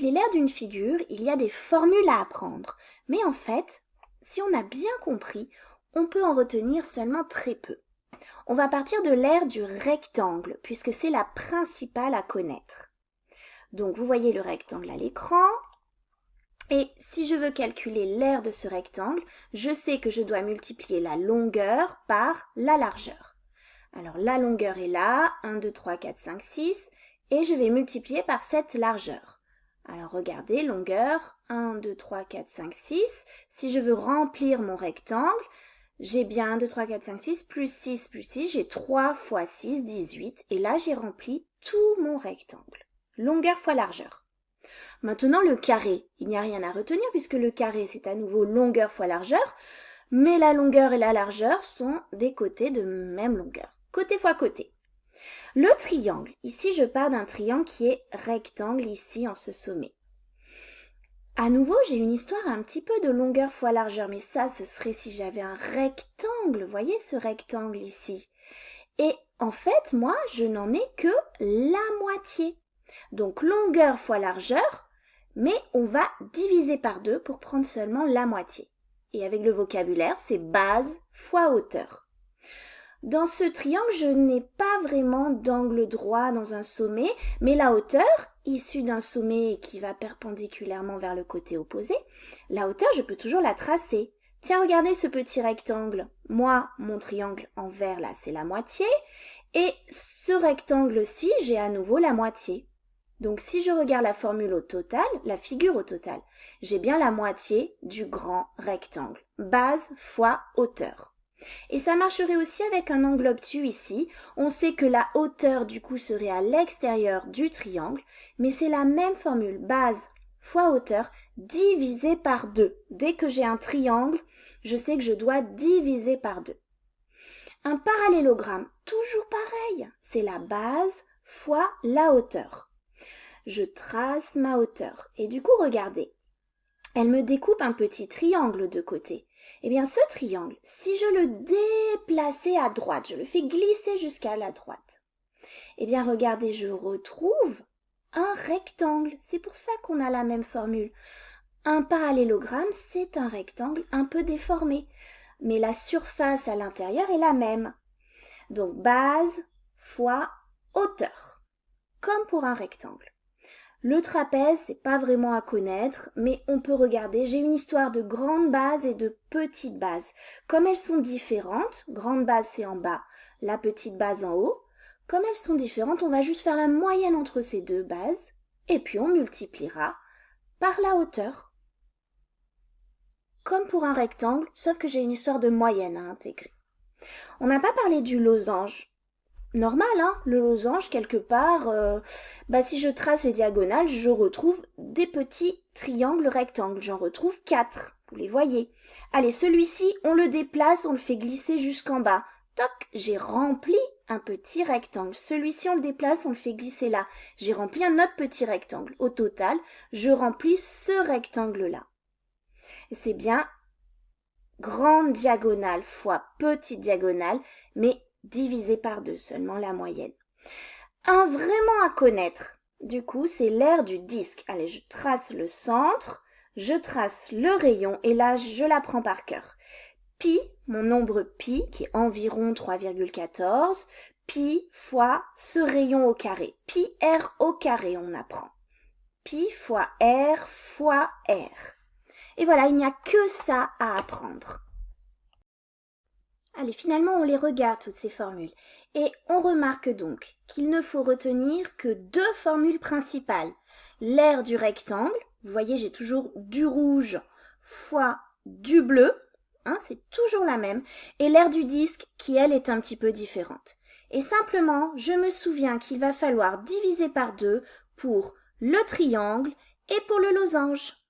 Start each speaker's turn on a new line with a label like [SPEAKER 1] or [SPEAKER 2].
[SPEAKER 1] multiplier l'aire d'une figure, il y a des formules à apprendre. Mais en fait, si on a bien compris, on peut en retenir seulement très peu. On va partir de l'aire du rectangle, puisque c'est la principale à connaître. Donc vous voyez le rectangle à l'écran. Et si je veux calculer l'aire de ce rectangle, je sais que je dois multiplier la longueur par la largeur. Alors la longueur est là, 1, 2, 3, 4, 5, 6, et je vais multiplier par cette largeur. Alors regardez, longueur, 1, 2, 3, 4, 5, 6. Si je veux remplir mon rectangle, j'ai bien 1, 2, 3, 4, 5, 6, plus 6, j'ai 3 fois 6, 18, et là j'ai rempli tout mon rectangle. Longueur fois largeur. Maintenant, le carré, il n'y a rien à retenir puisque le carré, c'est à nouveau longueur fois largeur, mais la longueur et la largeur sont des côtés de même longueur, côté fois côté. Le triangle, ici je pars d'un triangle qui est rectangle ici en ce sommet. À nouveau, j'ai une histoire un petit peu de longueur fois largeur, mais ça, ce serait si j'avais un rectangle, voyez ce rectangle ici. Et en fait, moi, je n'en ai que la moitié. Donc longueur fois largeur, mais on va diviser par 2 pour prendre seulement la moitié. Et avec le vocabulaire, c'est base fois hauteur. Dans ce triangle, je n'ai pas vraiment d'angle droit dans un sommet, mais la hauteur, issue d'un sommet qui va perpendiculairement vers le côté opposé, la hauteur, je peux toujours la tracer. Tiens, regardez ce petit rectangle. Moi, mon triangle en vert, là, c'est la moitié. Et ce rectangle-ci, j'ai à nouveau la moitié. Donc, si je regarde la formule au total, la figure au total, j'ai bien la moitié du grand rectangle. Base fois hauteur. Et ça marcherait aussi avec un angle obtus ici. On sait que la hauteur, du coup, serait à l'extérieur du triangle, mais c'est la même formule, base fois hauteur, divisé par 2. Dès que j'ai un triangle, je sais que je dois diviser par 2. Un parallélogramme, toujours pareil, c'est la base fois la hauteur. Je trace ma hauteur. Et du coup, regardez, elle me découpe un petit triangle de côté. Eh bien, ce triangle, si je le déplaçais à droite, je le fais glisser jusqu'à la droite, eh bien, regardez, je retrouve un rectangle. C'est pour ça qu'on a la même formule. Un parallélogramme, c'est un rectangle un peu déformé, mais la surface à l'intérieur est la même. Donc, base fois hauteur, comme pour un rectangle. Le trapèze, c'est pas vraiment à connaître, mais on peut regarder. J'ai une histoire de grande base et de petite base. Comme elles sont différentes, grande base c'est en bas, la petite base en haut. Comme elles sont différentes, on va juste faire la moyenne entre ces deux bases, et puis on multipliera par la hauteur. Comme pour un rectangle, sauf que j'ai une histoire de moyenne à intégrer. On n'a pas parlé du losange. Normal, hein, le losange, quelque part, si je trace les diagonales, je retrouve des petits triangles rectangles. J'en retrouve 4, vous les voyez. Allez, celui-ci, on le déplace, on le fait glisser jusqu'en bas. Toc, j'ai rempli un petit rectangle. Celui-ci, on le déplace, on le fait glisser là. J'ai rempli un autre petit rectangle. Au total, je remplis ce rectangle-là. Et c'est bien grande diagonale fois petite diagonale, mais divisé par 2, seulement la moyenne. Un vraiment à connaître, du coup, c'est l'aire du disque. Allez, je trace le centre, je trace le rayon, et là, je l'apprends par cœur. Pi, mon nombre pi, qui est environ 3,14, pi fois ce rayon au carré. Pi r au carré, on apprend. Pi fois r fois r. Et voilà, il n'y a que ça à apprendre. Allez, finalement, on les regarde, toutes ces formules. Et on remarque donc qu'il ne faut retenir que 2 formules principales. L'aire du rectangle, vous voyez, j'ai toujours du rouge fois du bleu, hein, c'est toujours la même. Et l'aire du disque, qui, elle, est un petit peu différente. Et simplement, je me souviens qu'il va falloir diviser par 2 pour le triangle et pour le losange.